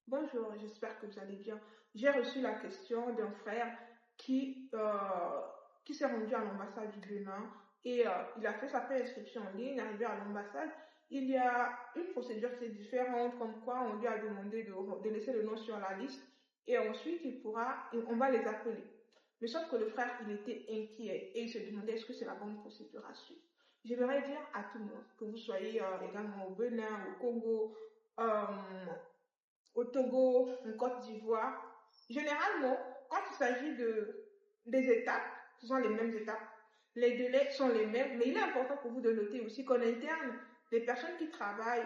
Bonjour, j'espère que vous allez bien. J'ai reçu la question d'un frère qui, euh, qui s'est rendu à l'ambassade du Bénin et il a fait sa préinscription en ligne. Arrivé à l'ambassade, il y a une procédure qui est différente, comme quoi on lui a demandé de laisser le nom sur la liste et ensuite on va les appeler. Mais sauf que le frère, il était inquiet et il se demandait est-ce que c'est la bonne procédure à suivre. J'aimerais dire à tout le monde, que vous soyez également au Bénin, au Congo, euh, au Togo, en Côte d'Ivoire. Généralement, quand il s'agit des étapes, ce sont les mêmes étapes. Les délais sont les mêmes, mais il est important pour vous de noter aussi qu'en interne, les personnes qui travaillent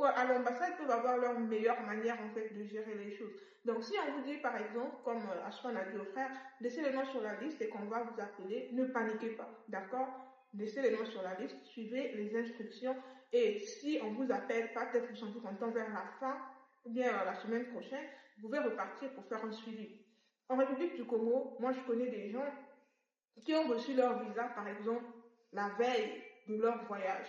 à l'ambassade peuvent avoir leur meilleure manière en fait de gérer les choses. Donc si on vous dit par exemple, comme Ashwan a dit au frère, laissez le nom sur la liste et qu'on va vous appeler, ne paniquez pas, d'accord? Laissez le nom sur la liste, suivez les instructions et si on vous appelle, pas peut-être vous sentez content vers la fin, ou bien la semaine prochaine, vous pouvez repartir pour faire un suivi. En République du Congo, moi je connais des gens qui ont reçu leur visa, par exemple, la veille de leur voyage.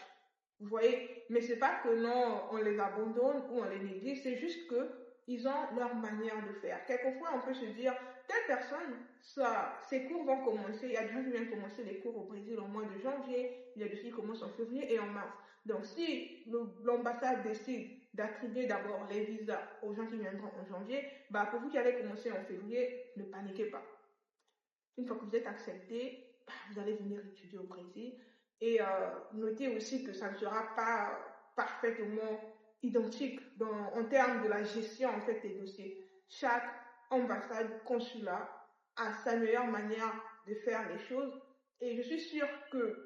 Vous voyez, mais c'est pas que non, on les abandonne ou on les néglige, c'est juste que ils ont leur manière de faire. Quelquefois, on peut se dire, telle personne, ses cours vont commencer, il y a des gens qui viennent commencer les cours au Brésil au mois de janvier, il y a des gens qui commencent en février et en mars. Donc, si l'ambassade décide d'attribuer d'abord les visas aux gens qui viendront en janvier, bah, pour vous qui allez commencer en février, ne paniquez pas. Une fois que vous êtes accepté, vous allez venir étudier au Brésil. Et notez aussi que ça ne sera pas parfaitement identique en termes de la gestion en fait des dossiers. Chaque ambassade, consulat a sa meilleure manière de faire les choses. Et je suis sûre que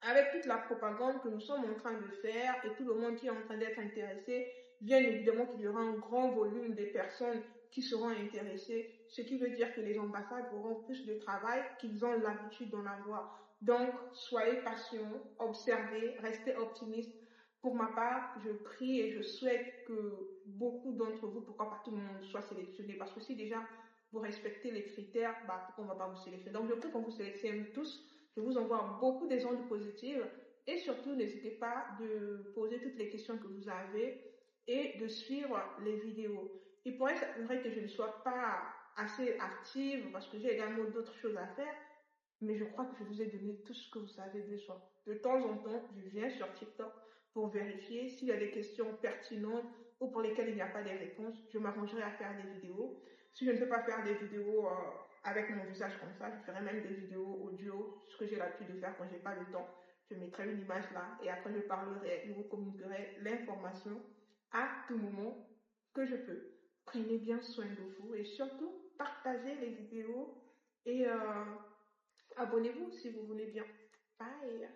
avec toute la propagande que nous sommes en train de faire et tout le monde qui est en train d'être intéressé, bien évidemment qu'il y aura un grand volume de personnes qui seront intéressées, ce qui veut dire que les ambassades auront plus de travail qu'ils ont l'habitude d'en avoir. Donc, soyez patients, observez, restez optimistes. Pour ma part, je prie et je souhaite que beaucoup d'entre vous, pourquoi pas tout le monde, soit sélectionné. Parce que si déjà vous respectez les critères, bah, pourquoi on ne va pas vous sélectionner? Donc, je prie qu'on vous sélectionne tous. Je vous envoie beaucoup des ondes positives et surtout n'hésitez pas de poser toutes les questions que vous avez et de suivre les vidéos. Il pourrait s'avérer que je ne sois pas assez active parce que j'ai également d'autres choses à faire, mais je crois que je vous ai donné tout ce que vous avez besoin. De temps en temps, je viens sur TikTok pour vérifier s'il y a des questions pertinentes ou pour lesquelles il n'y a pas de réponses. Je m'arrangerai à faire des vidéos. Si je ne peux pas faire des vidéos avec mon visage comme ça, je ferai même des vidéos audio, ce que j'ai l'habitude de faire quand j'ai pas le temps. Je mettrai une image là et après je parlerai, je vous communiquerai l'information à tout moment que je peux. Prenez bien soin de vous et surtout partagez les vidéos et abonnez-vous si vous voulez bien. Bye!